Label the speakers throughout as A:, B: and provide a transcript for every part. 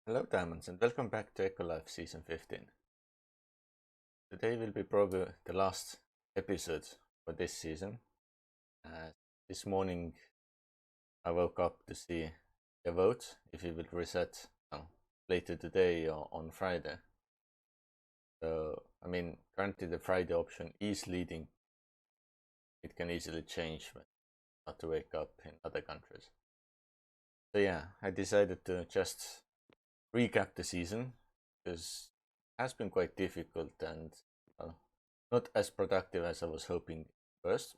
A: Hello Diamonds and welcome back to ECOLife Season 15. Today will be probably the last episode for this season. This morning I woke up to see a vote if it will reset later today or on Friday. So, currently the Friday option is leading. It can easily change when not to wake up in other countries. So yeah, I decided to just recap the season because it has been quite difficult and not as productive as I was hoping first.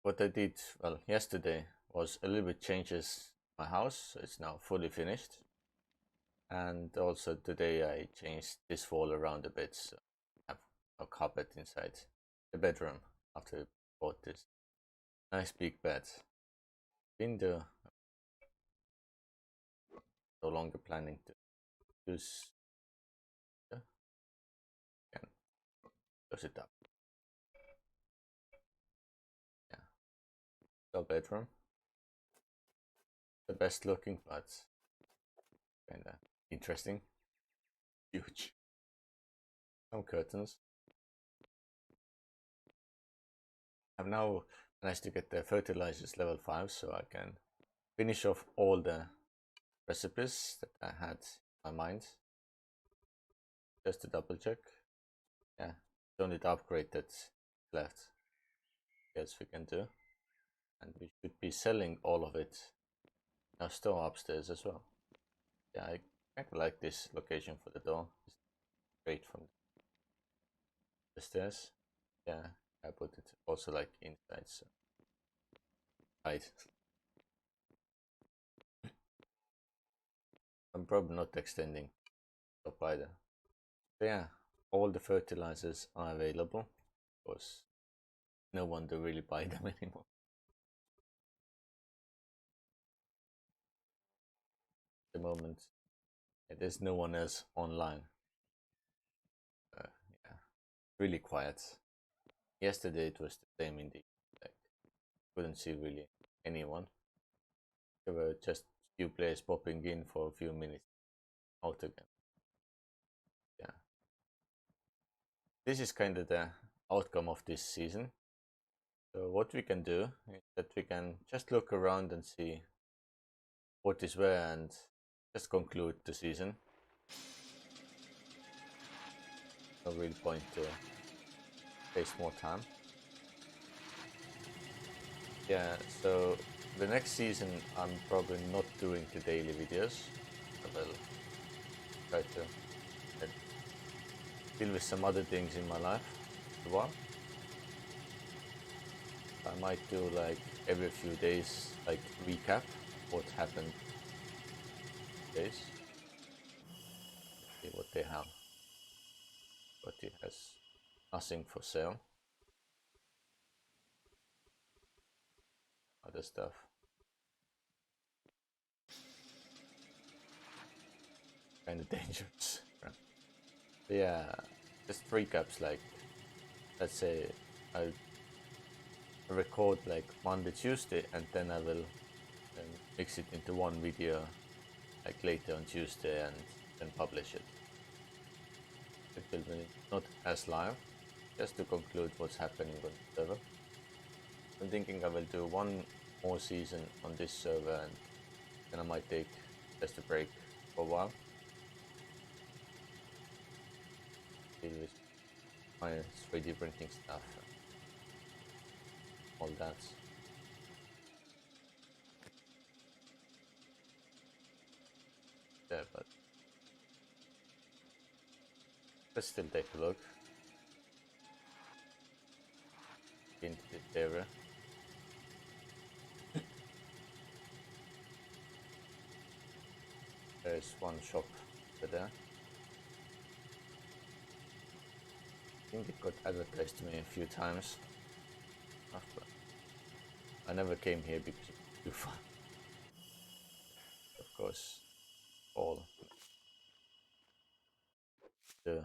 A: What I did yesterday was a little bit changes my house, so it's now fully finished. And also today I changed this wall around a bit, so I have a carpet inside the bedroom after I bought this nice big bed. Window, no longer planning to use. Can close it up. Yeah, so bedroom. The best looking, but kinda interesting. Huge. Some curtains. I've now managed to get the fertilizers level 5 so I can finish off all the recipes that I had in my mind. Just to double check. Yeah, it's only the upgrade that's left. Yes, we can do. And we should be selling all of it in our store upstairs as well. Yeah, I kind of like this location for the door. It's straight from the stairs. Yeah, I put it also like inside, so right. I'm probably not extending up either. So yeah, all the fertilizers are available. Of course, no one to really buy them anymore. At the moment, there's no one else online. Yeah, really quiet. Yesterday it was the same indeed. Like, couldn't see really anyone. There were just few players popping in for a few minutes, out again. Yeah, this is kind of the outcome of this season. So what we can do is that we can just look around and see what is where and just conclude the season. No real point to waste more time. Yeah, so the next season I'm probably not doing the daily videos. I will try to deal with some other things in my life as well. I might do like every few days, like recap what happened days. See what they have. But it has nothing for sale. Other stuff. Kind of dangerous. Yeah, just recaps like, let's say I record like Monday, Tuesday, and then I will mix it into one video like later on Tuesday and then publish it. It will be not as live, just to conclude what's happening on the server. I'm thinking I will do one more season on this server and then I might take just a break for a while. Deal with my 3D printing stuff and all that. Yeah, but let's still take a look into this area. There's one shop over there. I think it got advertised to me a few times. I never came here because it was too fun. Of course, all the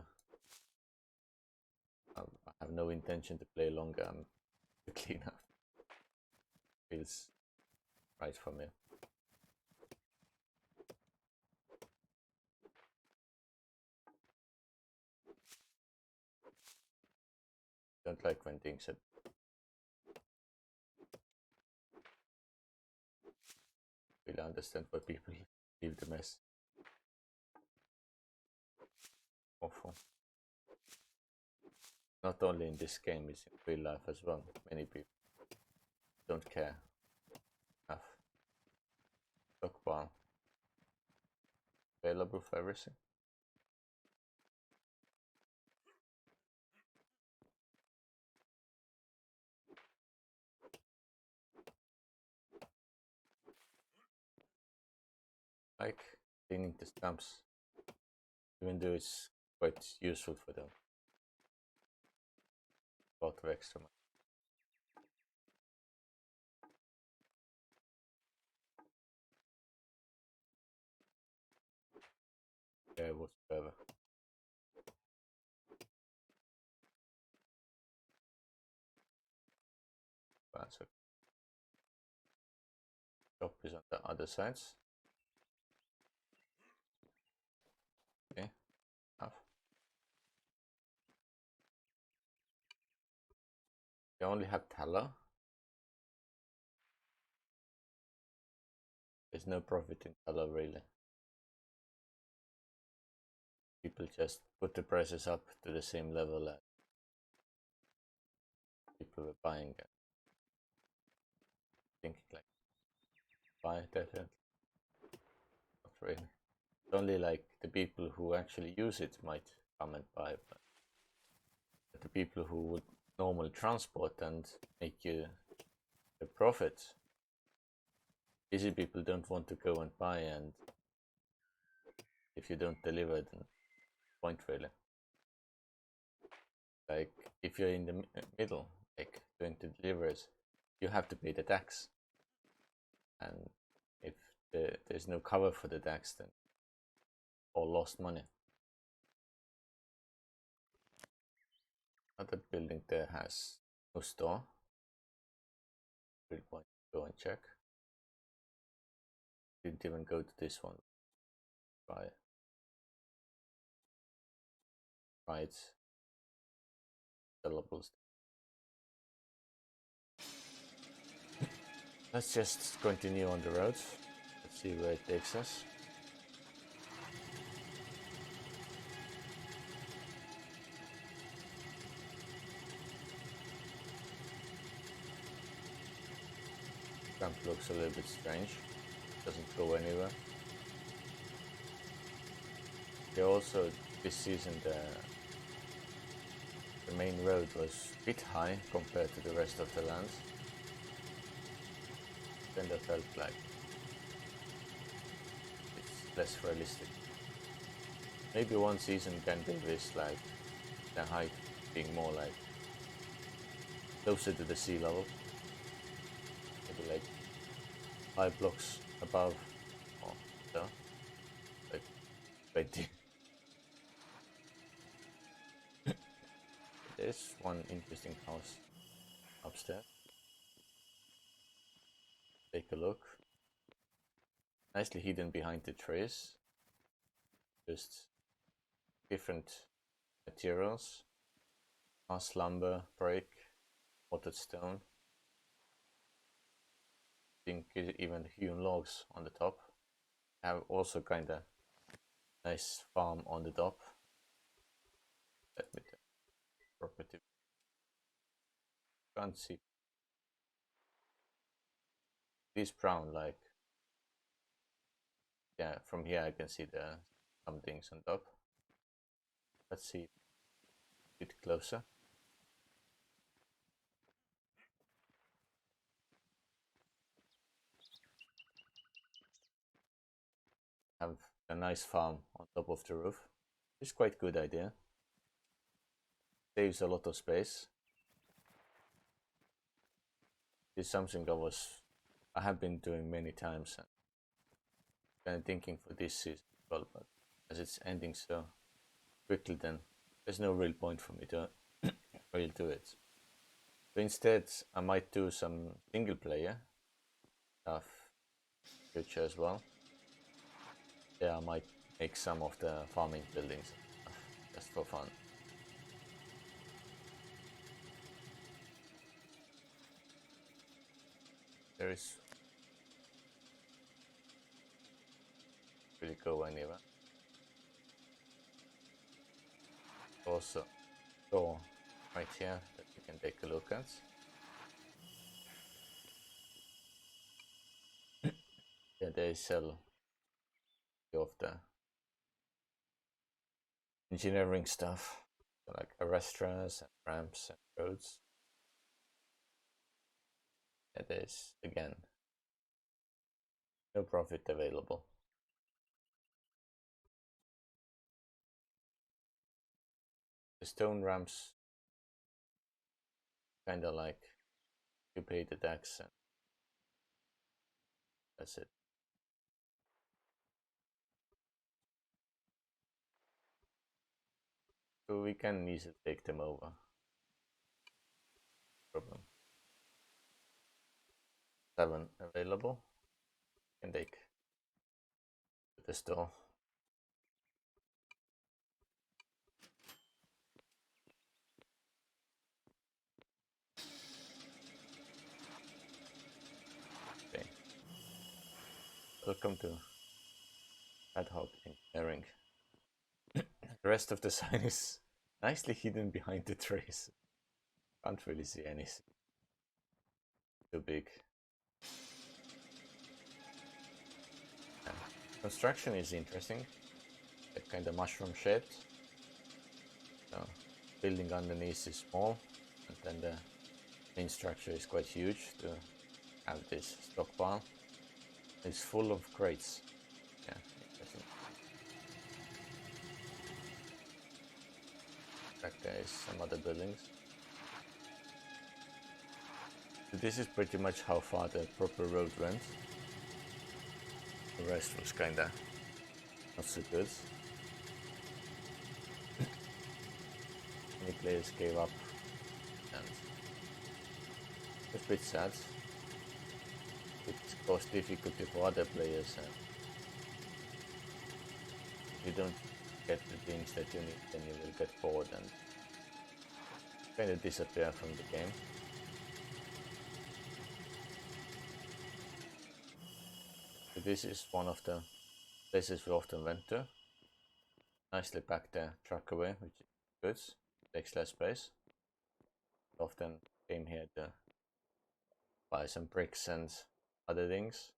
A: I have no intention to play longer. I'm clean up. Feels right for me. Don't like when things are really understand why people leave the mess. Awful. Not only in this game, it's in real life as well. Many people don't care enough. Stockpile. Available for everything. Like cleaning the stumps, even though it's quite useful for them. A lot of extra money. Yeah, whatsoever. That's okay. Shop is on the other sides. Okay, enough. They only have tallow. There's no profit in tallow really. People just put the prices up to the same level as people were buying it. Thinking like, buy definitely. Not really. It's only like the people who actually use it might come and buy, but the people who would normally transport and make you a profit, busy people don't want to go and buy, and if you don't deliver, then point really. Like if you're in the middle, like going to deliveries, you have to pay the tax, and if there's no cover for the tax, then all lost money. Other building there has no store. We'll point to go and check. Didn't even go to this one. Try it. Sellables. Let's just continue on the road. Let's see where it takes us. Camp looks a little bit strange. Doesn't go anywhere. Here also this season the main road was a bit high compared to the rest of the lands. Then I felt like it's less realistic. Maybe one season can do this, like the height being more like closer to the sea level. Maybe like 5 blocks above or so. Like 20. There's one interesting house upstairs. Take a look. Nicely hidden behind the trees. Just different materials. Mass lumber, brick, potted stone. I think even hewn logs on the top. Have also kinda nice farm on the top. Let me take property. Can't see. This brown, like, yeah, from here I can see the some things on top. Let's see a bit closer. Have a nice farm on top of the roof. It's quite good idea. Saves a lot of space. It's something I have been doing many times and kind of thinking for this season as well, but as it's ending so quickly, then there's no real point for me to really do it. So instead, I might do some single player stuff future as well. Yeah, I might make some of the farming buildings just for fun. there is really go anywhere. Also door right here that you can take a look at. Yeah, they sell of the engineering stuff, so like arrestras and ramps and roads. And there's again no profit available. The stone ramps kinda like you pay the tax and that's it. So we can easily take them over. Problem. 7 available. Can take to the store. Okay. Welcome to ad hoc engineering. The rest of the sign is nicely hidden behind the trays. Can't really see anything. Too big. Yeah. Construction is interesting. Like kind of mushroom shaped. So building underneath is small, and then the main structure is quite huge to have this stockpile. It's full of crates. Yeah, interesting. Back there is some other buildings. So this is pretty much how far the proper road went. The rest was kinda not so good. Many players gave up and it's a bit sad. It caused difficulty for other players and if you don't get the things that you need, then you will get bored and kind of disappear from the game. So this is one of the places we often went to. Nicely packed the truck away, which is good. Takes less space. Often came here to buy some bricks and other things.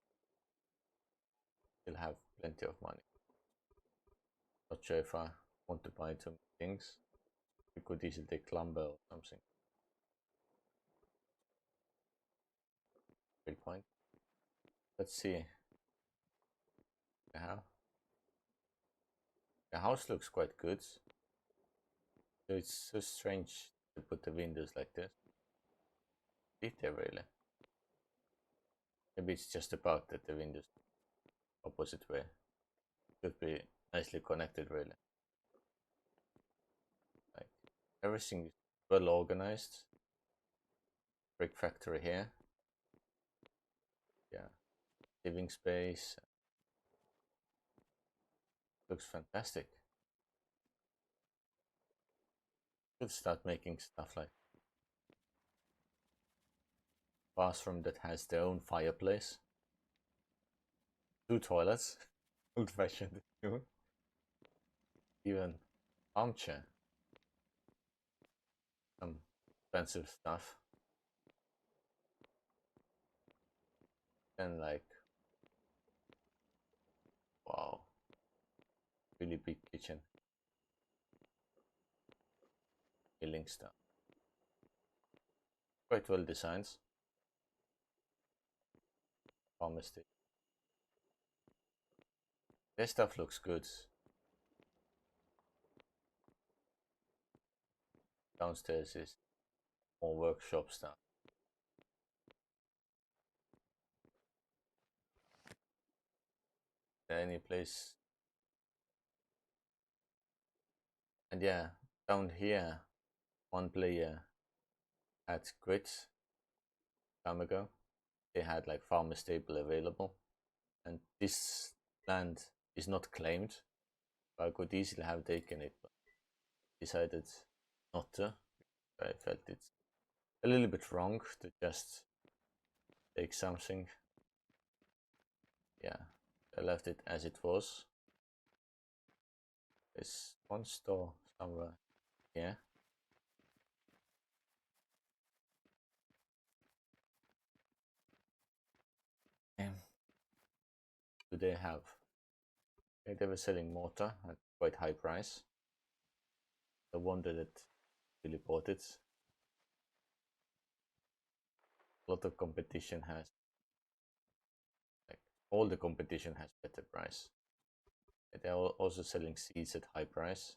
A: Still have plenty of money. Not sure if I want to buy too many things. We could easily take lumber or something. Great point. Let's see. Yeah. The house looks quite good. So it's so strange to put the windows like this. Did they really? Maybe it's just about that the windows opposite way. Should be nicely connected really. Like everything is well organized. Brick factory here. Yeah. Living space. Looks fantastic. Should start making stuff like bathroom that has their own fireplace. 2 toilets. Old fashioned. Even armchair. Some expensive stuff. And like, wow, really big kitchen. Healing stuff. Quite well designed. Pharmacy. Their stuff looks good. Downstairs is more workshop stuff. Any place. And yeah, down here, one player had quit time ago. They had like farmer stable available, and this land is not claimed. I could easily have taken it, but decided not to. I felt it's a little bit wrong to just take something. Yeah, I left it as it was. There's one store somewhere here. Do they have? They were selling mortar at quite high price. I wonder that really bought it. A lot of competition has, like all the competition has better price. They're also selling seeds at high price.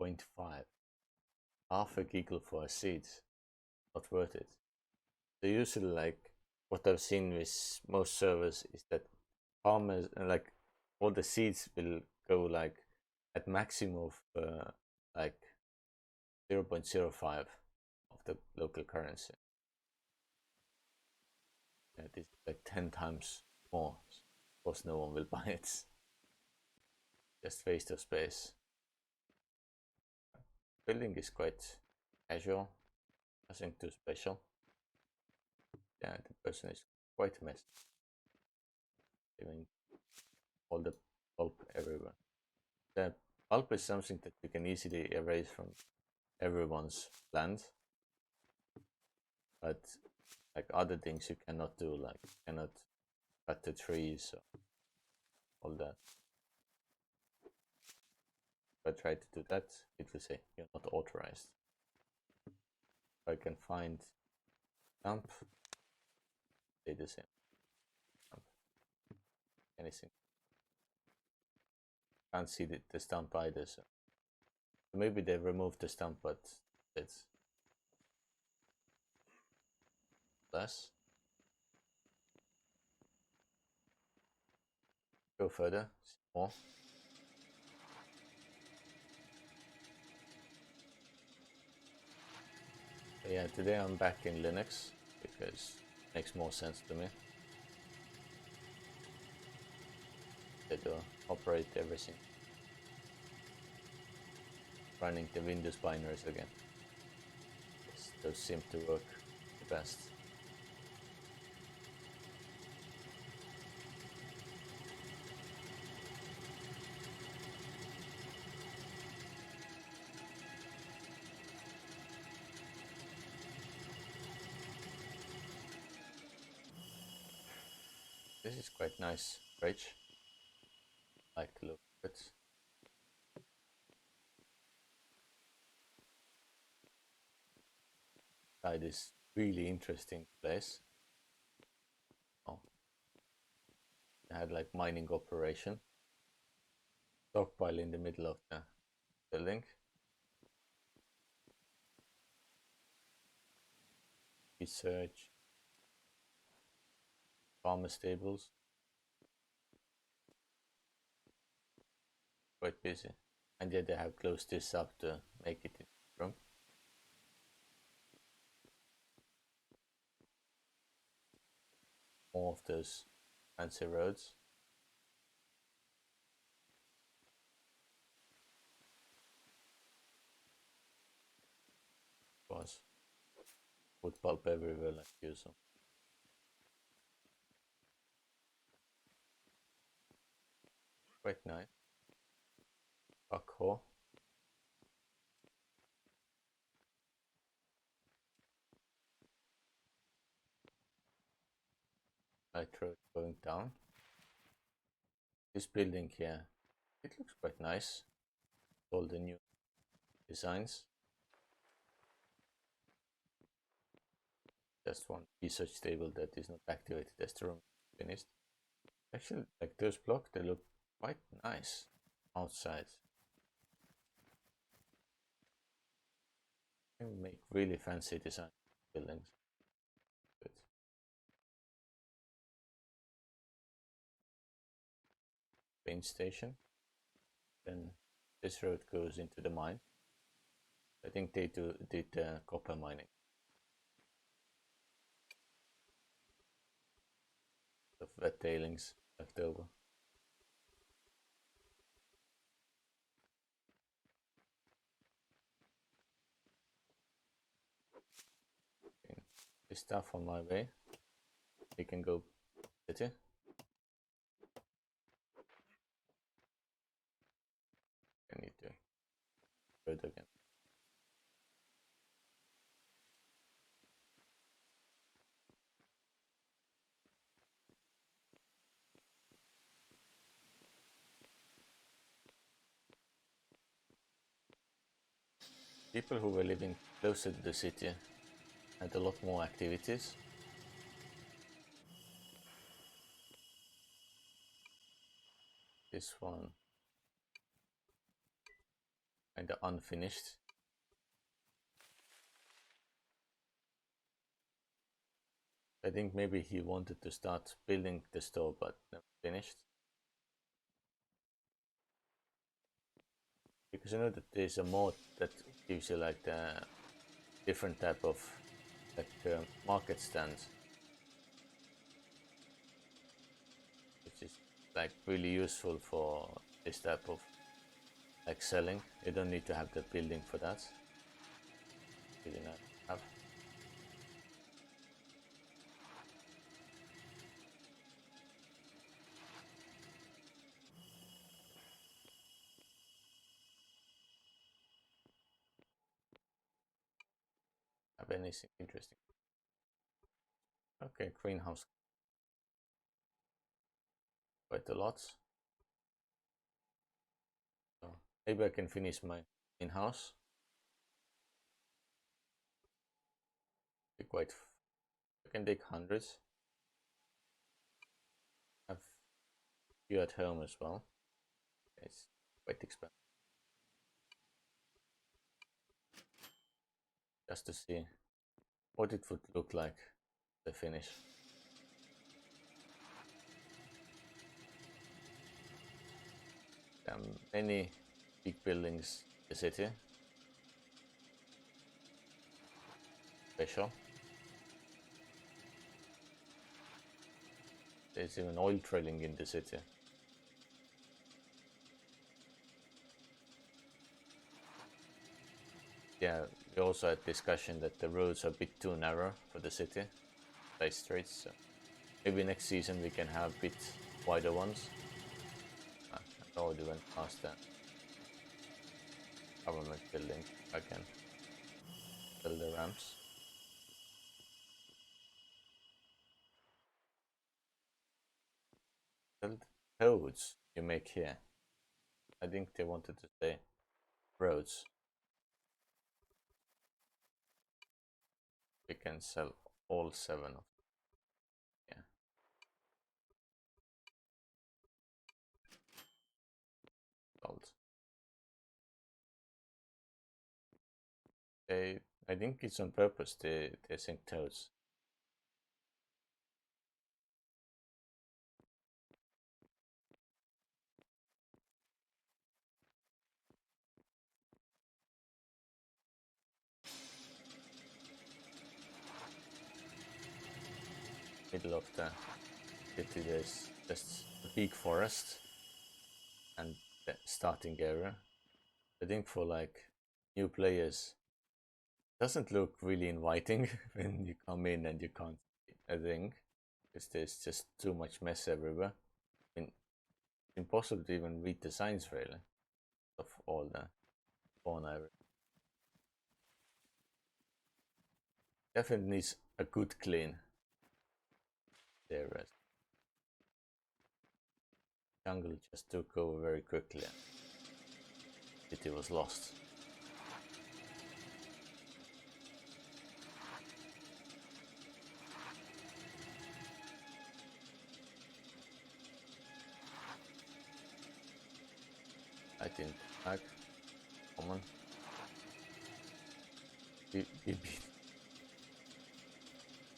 A: 0.5. Half a giggle for a seed. Not worth it. So usually, like what I've seen with most servers is that farmers, like all the seeds will go like at maximum of like 0.05 of the local currency. Yeah, it is like 10 times more. Of course, no one will buy it. Just waste of space. Building is quite casual, nothing too special. Yeah, the person is quite a mess. Leaving all the pulp everywhere. The pulp is something that you can easily erase from everyone's land, but like other things you cannot do, like you cannot cut the trees or all that. If I try to do that, it will say you're not authorized. If I can find stump, say the same. Stump. Anything. Can't see the stump either, so maybe they removed the stump, but it's less. Go further, more. But yeah, today I'm back in Linux because it makes more sense to me. To operate everything. Running the Windows binaries again. Those seem to work the best. This is quite nice bridge. I like to look at it. Try this really interesting place. Oh, I had like mining operation. Stockpile in the middle of the building. Research. Farmer stables. Quite busy. And yet they have closed this up to make it in the room. More of those fancy roads. Was wood pulp everywhere like usual. Quite nice. Backhoe. Light road going down. This building here, it looks quite nice. All the new designs. Just one research table that is not activated as the room is finished. Actually, like those blocks, they look quite nice outside. You can make really fancy design buildings. Good. Train station. Then this road goes into the mine. I think they did copper mining. Of wet tailings left over. the stuff on my way. We can go city. I need to go again. People who were living closer to the city had a lot more activities. This one kind of unfinished. I think maybe he wanted to start building the store but never finished. Because you know that there's a mod that gives you like the different type of like market stands, which is like really useful for this type of like selling. You don't need to have the building for that. Really nice to have. Have anything interesting? Okay, greenhouse. Quite a lot. So maybe I can finish my in-house. Be quite. I can take hundreds. Have you at home as well. It's quite expensive. Just to see what it would look like the finish. There are many big buildings in the city. Special. There's even oil drilling in the city. Yeah, we also had discussion that the roads are a bit too narrow for the city, like streets. So maybe next season we can have a bit wider ones. I already went past the government building. I can build the ramps. Build roads you make here. I think they wanted to say roads. We can sell all 7 of them. Yeah. Sold. I think it's on purpose. They think toads. Middle of the city there's just a big forest and the starting area. I think for like new players, it doesn't look really inviting when you come in and you can't see a thing, because there's just too much mess everywhere. I mean, it's impossible to even read the signs really of all the fauna. Definitely needs a good clean there. Jungle just took over very quickly. City was lost. I didn't attack. Common.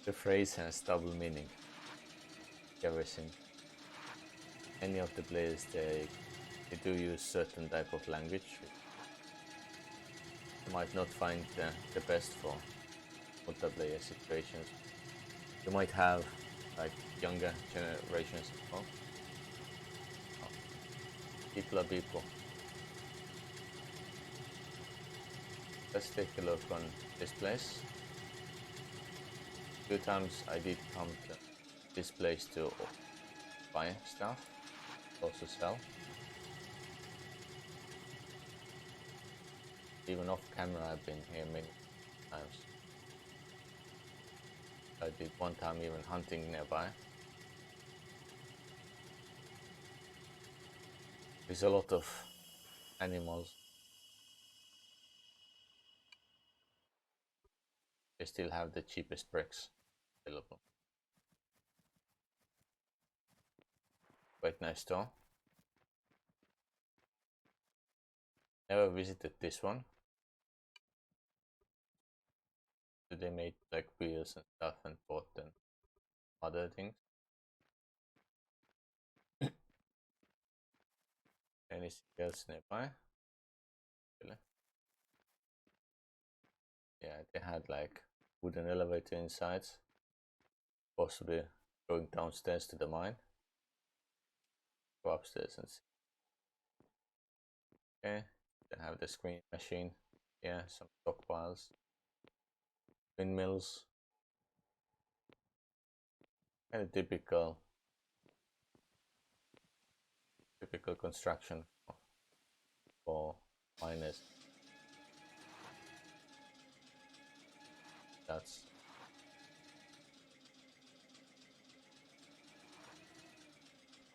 A: The phrase has double meaning. Everything. Any of the players they do use certain type of language. You might not find the best for multiplayer situations. You might have like younger generations as well. Oh. People are people. Let's take a look on this place. few times I did come to this place to buy stuff, also sell. Even off camera I've been here many times. I did one time even hunting nearby. There's a lot of animals. They still have the cheapest bricks available. Quite nice store. Never visited this one. So they made like wheels and stuff and bought and other things. Anything else nearby? Really? Yeah, they had like wooden elevator inside, possibly going downstairs to the mine. Go upstairs and see. Okay, they have the screen machine. Yeah, some stockpiles, windmills, and a typical construction for miners. That's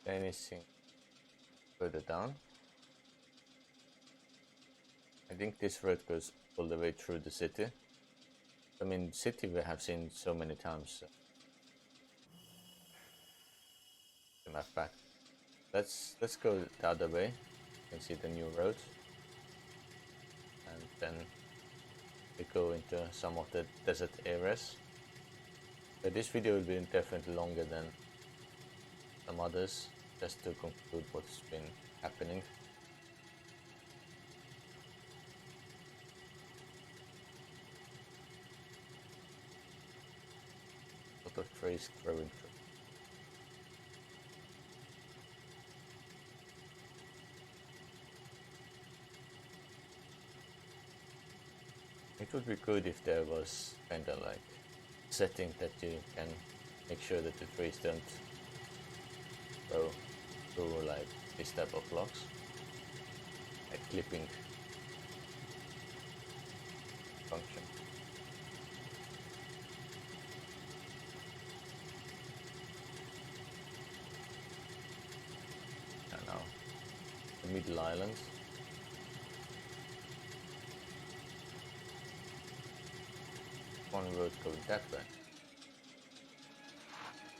A: anything further down. I think this road goes all the way through the city. I mean, city we have seen so many times. The map back. Let's go the other way. You can see the new road, and then we go into some of the desert areas. But this video will be definitely longer than some others, just to conclude what's been happening. A lot of trees growing through. It would be good if there was kind of like setting that you can make sure that the trees don't grow through like this type of blocks, like clipping function. And now the middle islands. One road going that way.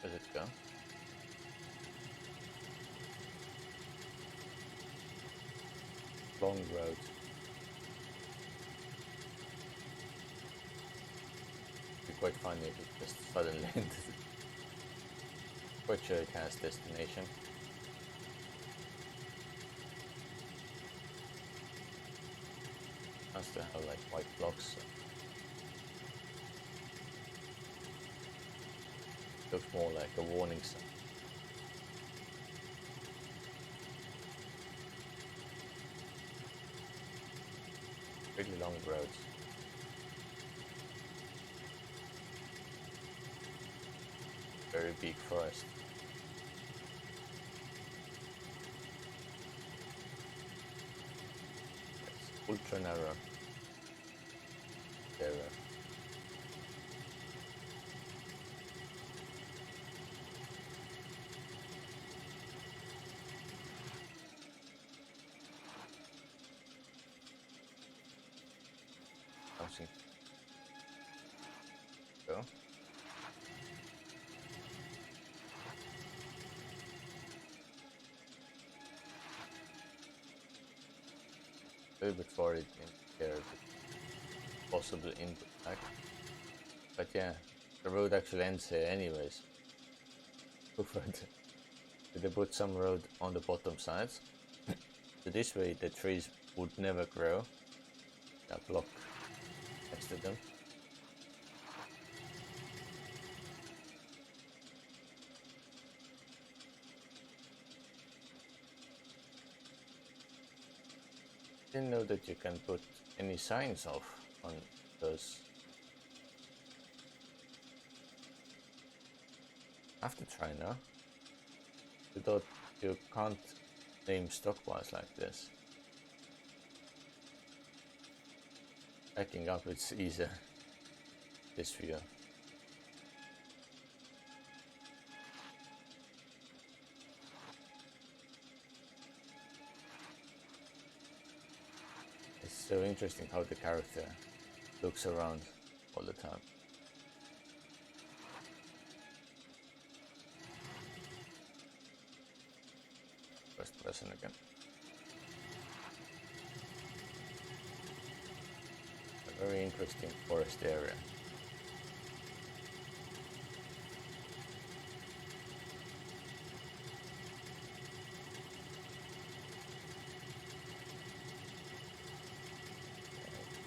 A: Does it go? Long road. It'd be quite funny if it just suddenly ended. Quite sure it has destination. Has to have like white blocks. Looks more like a warning sign. Really long roads. Very big forest. It's ultra narrow. There. Something. Go. A little bit worried in there, possibly in the back. But yeah, the road actually ends here anyways. They put some road on the bottom sides. So this way the trees would never grow. That block next to them. Didn't know that you can put any signs off on those I have to try now. You thought you can't name stockpiles like this. Backing up it's easier. This view. It's so interesting how the character looks around all the time. First person again. A very interesting forest area.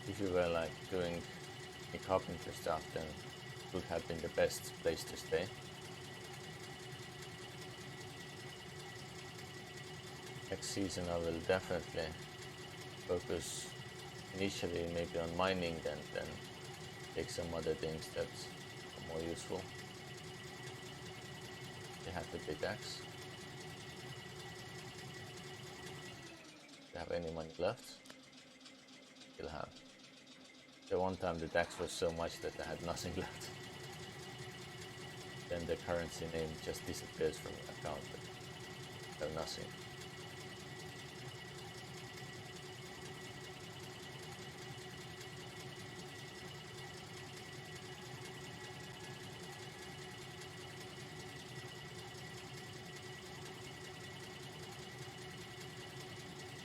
A: If you were like doing the carpenter stuff, then it would have been the best place to stay. Next season I will definitely focus initially maybe on mining, then take some other things that are more useful. They have the big axe. Do you have any money left? Still have. The one time the axe was so much that I had nothing left. Then the currency name just disappears from the account. I have nothing.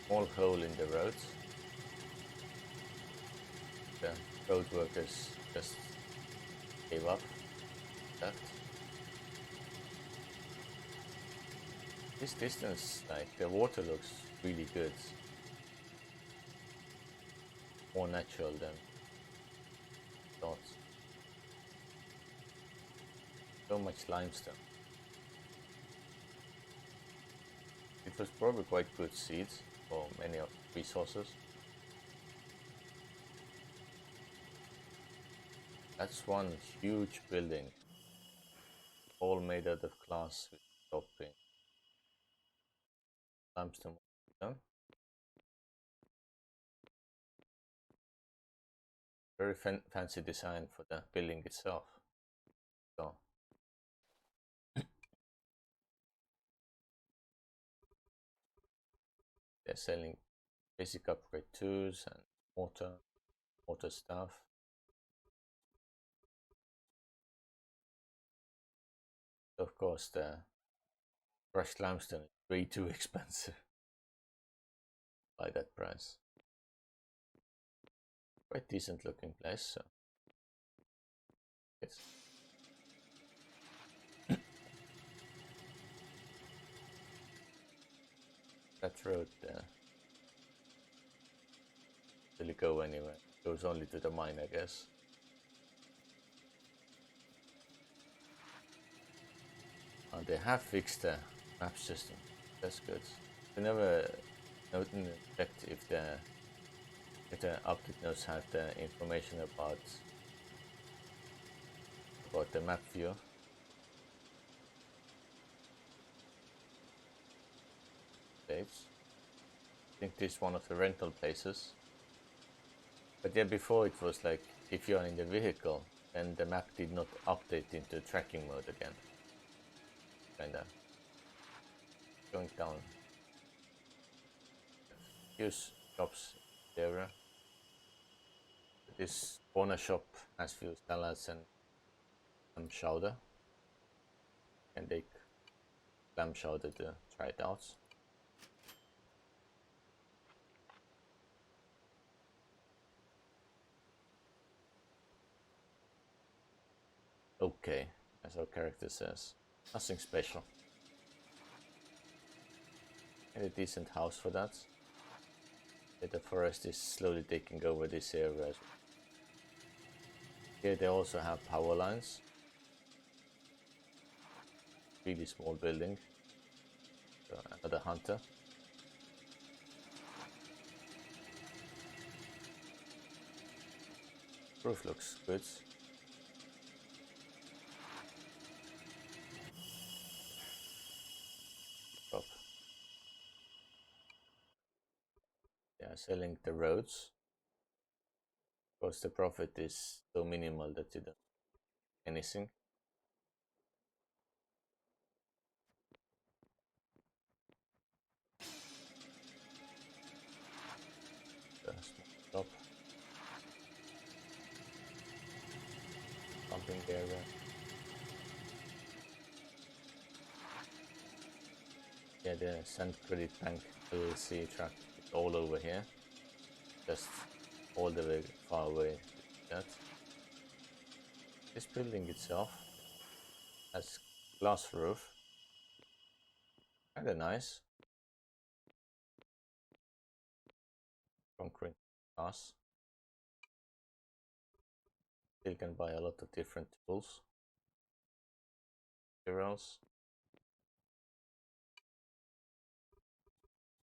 A: Small hole in the roads. The road workers just gave up. Left. This distance, like the water looks really good. More natural than thought. So much limestone. It was probably quite good seeds for many of the resources. That's one huge building, all made out of glass with topping limestone. Very fancy design for the building itself. So they're selling basic upgrade tools and mortar stuff. Of course, the crushed limestone is way too expensive by that price. Quite decent looking place, so yes. That road really go anywhere. Goes only to the mine, I guess. They have fixed the map system. That's good. I never checked if the update notes had the information about the map view. I think this is one of the rental places. But yeah, before it was like if you are in the vehicle, then the map did not update into tracking mode again. Kinda going down. Use shops area. This corner shop has few salads and clam chowder. Can take clam chowder to try it out. Okay, as our character says, nothing special. And a decent house for that. The forest is slowly taking over this area. Here they also have power lines. Really small building. So another hunter. Roof looks good. selling the roads, because the profit is so minimal that you don't do anything. Stop. Pumping area. Yeah, the Sand Credit Bank LLC truck is all over here. Just all the way far away. That. This building itself has glass roof. Kinda nice. Concrete glass. Still can buy a lot of different tools. Materials.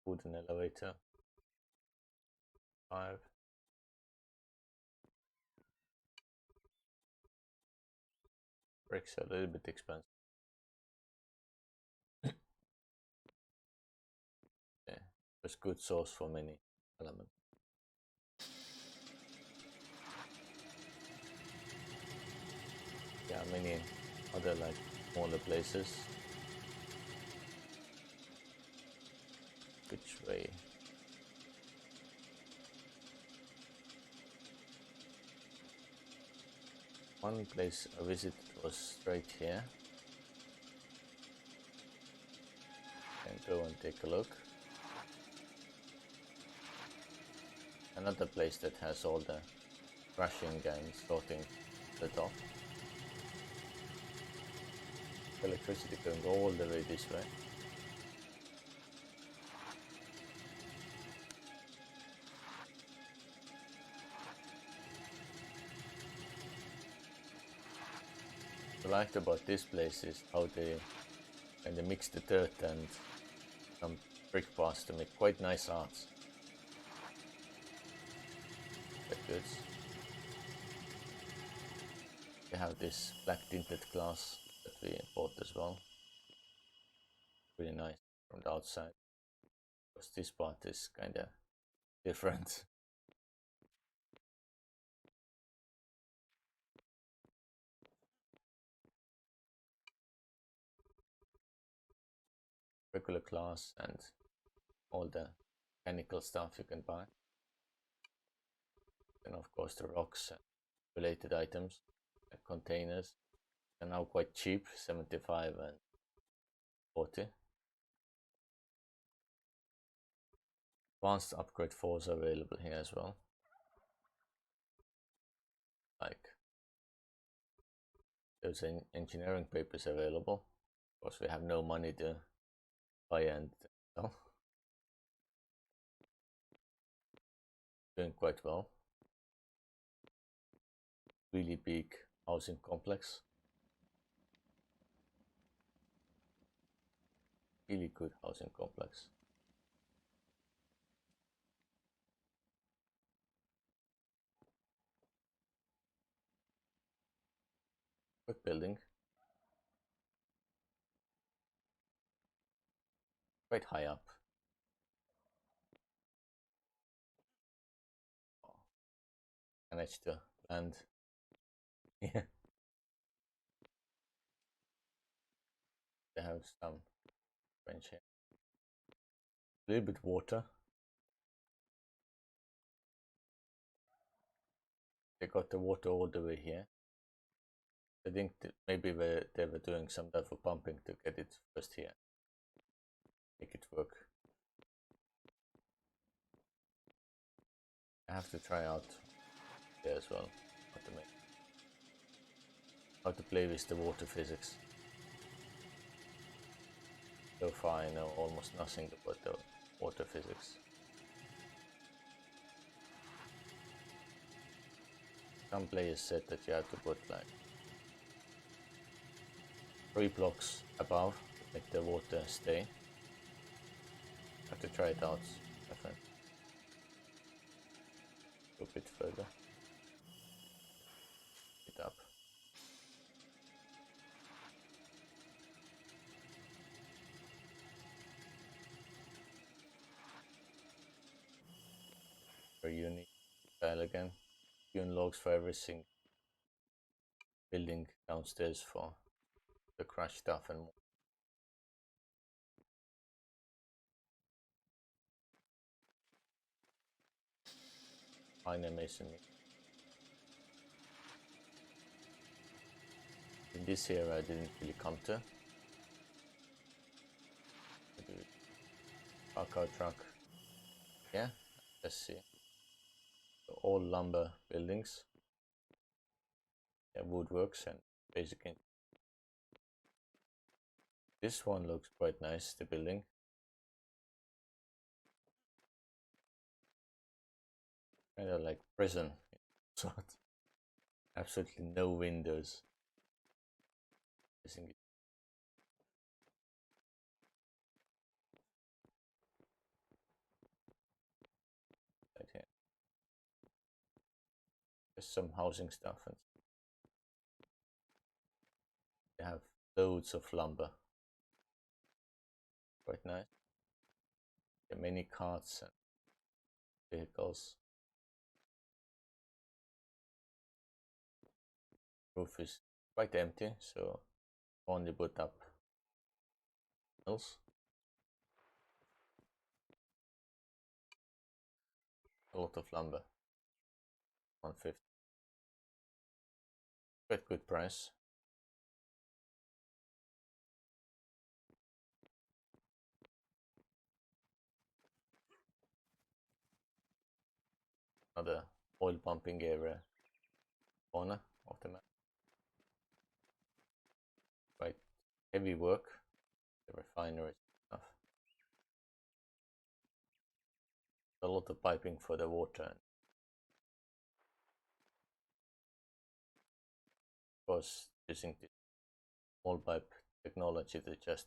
A: Wooden elevator. 5. Bricks are a little bit expensive. Yeah, there's good source for many elements. Yeah, many other like smaller places. Which way? One place I visited was straight here. Can go and take a look. Another place that has all the crushing and sorting set off. Electricity can go all the way this way. What I liked about this place is how they mix the dirt and some brick bars to make quite nice arts. Quite good. They have this black tinted glass that we bought as well. Really nice from the outside. Because this part is kinda different. Regular glass and all the mechanical stuff you can buy. And of course the rocks and related items, containers, are now quite cheap, 75 and 40. Advanced upgrade 4s are available here as well. Like there's engineering papers available. Of course we have no money to buy and sell. Doing quite well. Really big housing complex. Really good housing complex. Good building. Quite high up. Oh. Managed to land. Yeah. They have some French here. A little bit water. They got the water all the way here. I think that maybe they were doing some type of pumping to get it first here. Make it work. I have to try out there as well how to play with the water physics. So far I know almost nothing about the water physics. Some players said that you have to put like 3 blocks above to make the water stay. Have to try it out, my friend. Go a bit further. It up. very unique style again. Hewn logs for everything. Building downstairs for the crash stuff and more. Minor masonry. In this area I didn't really come to. Park our truck. Yeah, let's see. So all lumber buildings. Yeah, woodworks and basic. This one looks quite nice, the building. Kind of like prison. Sort. Absolutely no windows. I think right here. Just some housing stuff, and they have loads of lumber. Quite nice. There are many carts and vehicles. Roof is quite empty, so only put up hills. A lot of lumber. 150. Quite good price. Another oil pumping area corner of the map. Quite heavy work. The refinery stuff. A lot of piping for the water. And of course, using this small pipe technology to just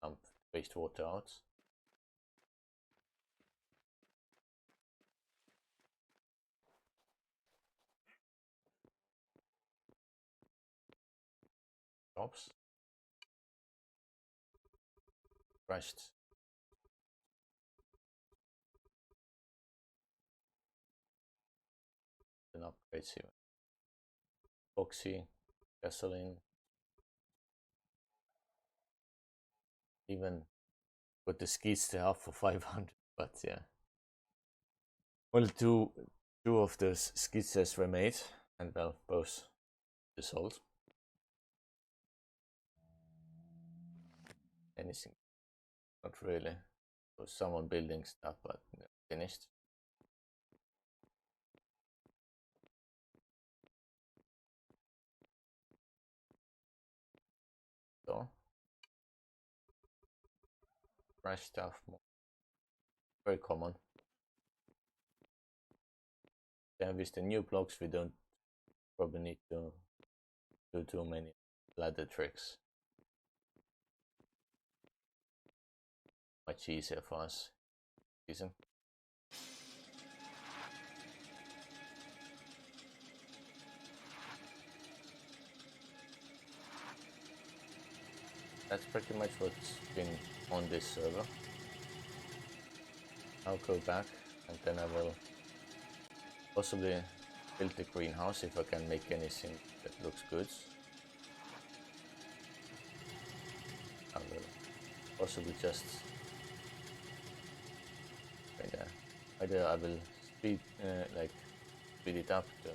A: dump wastewater out. Jobs. Crashed. And upgrades here. Epoxy, gasoline. Even put the skids there up for 500, but yeah. Well, two of those skids were made, and well, both sold. Anything? Not really. So someone building stuff, but finished. So fresh stuff, very common. Then with the new blocks, we don't probably need to do too many ladder tricks. Much easier for us. Season. That's pretty much what's been on this server. I'll go back and then I will possibly build the greenhouse if I can make anything that looks good. I will possibly just either I will speed it up to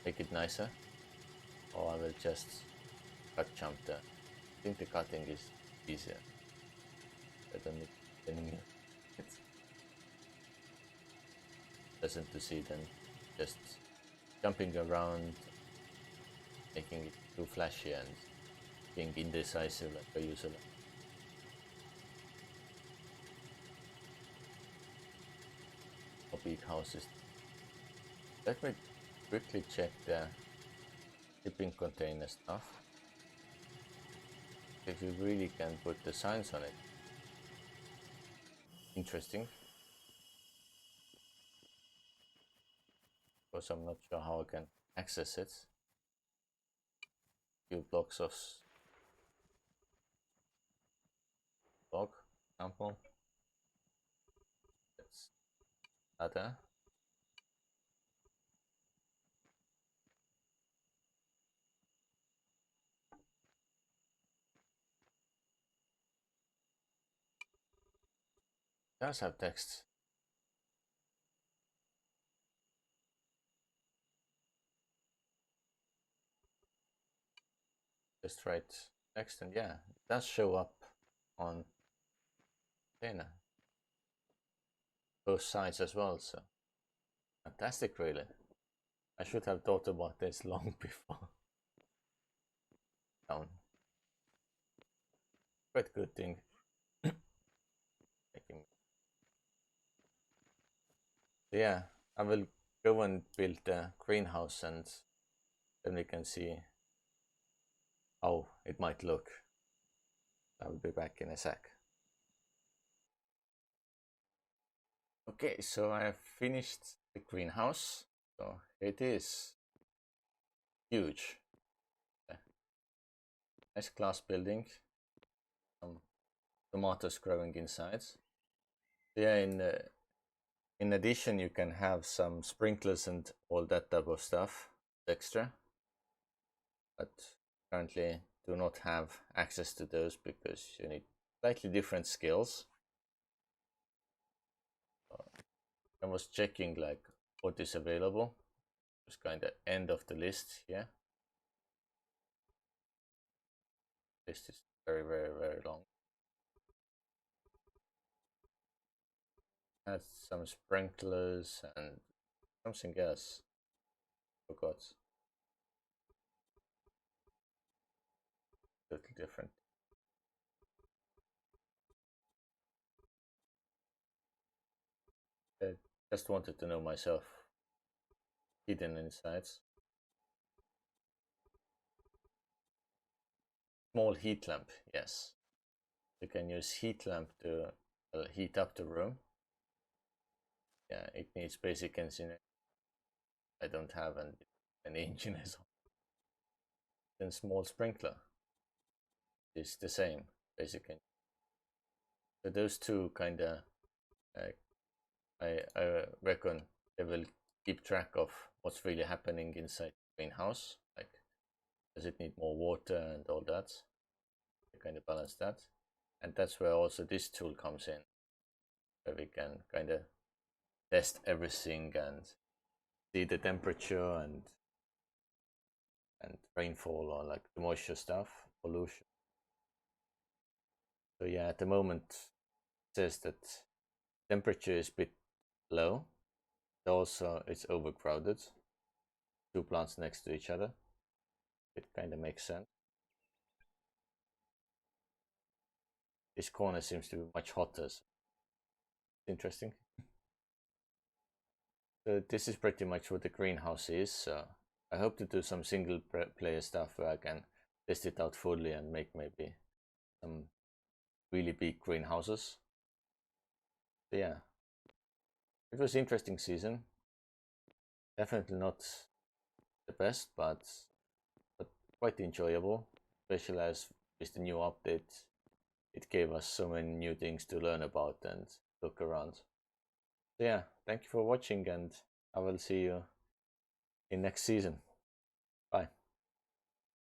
A: make it nicer, or I will just cut jump there. I think the cutting is easier. I don't need any it's pleasant to see than just jumping around, making it too flashy and being indecisive like I usually. How big houses. Let me quickly check the shipping container stuff. If you really can put the signs on it. Interesting. Because I'm not sure how I can access it. Few blocks of block example. That's ladder. does have text. Just write text and yeah, it does show up on Dana. Both sides as well, so fantastic really. I should have thought about this long before. Down. Quite good thing. Yeah, I will go and build a greenhouse and then we can see how it might look. I will be back in a sec. Okay, so I have finished the greenhouse. So it is huge. Nice glass building. Some tomatoes growing inside. Yeah, in addition, you can have some sprinklers and all that type of stuff extra. But currently do not have access to those because you need slightly different skills. I was checking like what is available. It's kind of end of the list here. List is very, very, very long. Had some sprinklers and something else. Forgot. Totally different. I just wanted to know myself. Hidden insights. Small heat lamp, yes. You can use heat lamp to heat up the room. Yeah, it needs basic engineering. I don't have an engineer. Then small sprinkler is the same, basically. So those two kind of, I reckon they will keep track of what's really happening inside the greenhouse. Like, does it need more water and all that? To kind of balance that. And that's where also this tool comes in, where we can kind of test everything and see the temperature and rainfall or like the moisture stuff, pollution. So yeah, at the moment it says that temperature is a bit low. Also, it's overcrowded. Two plants next to each other. It kind of makes sense. This corner seems to be much hotter. So interesting. So this is pretty much what the greenhouse is. So I hope to do some single player stuff where I can test it out fully and make maybe some really big greenhouses. So yeah, it was interesting season. Definitely not the best, but quite enjoyable, especially as with the new update. It gave us so many new things to learn about and look around. So yeah, thank you for watching and I will see you in next season.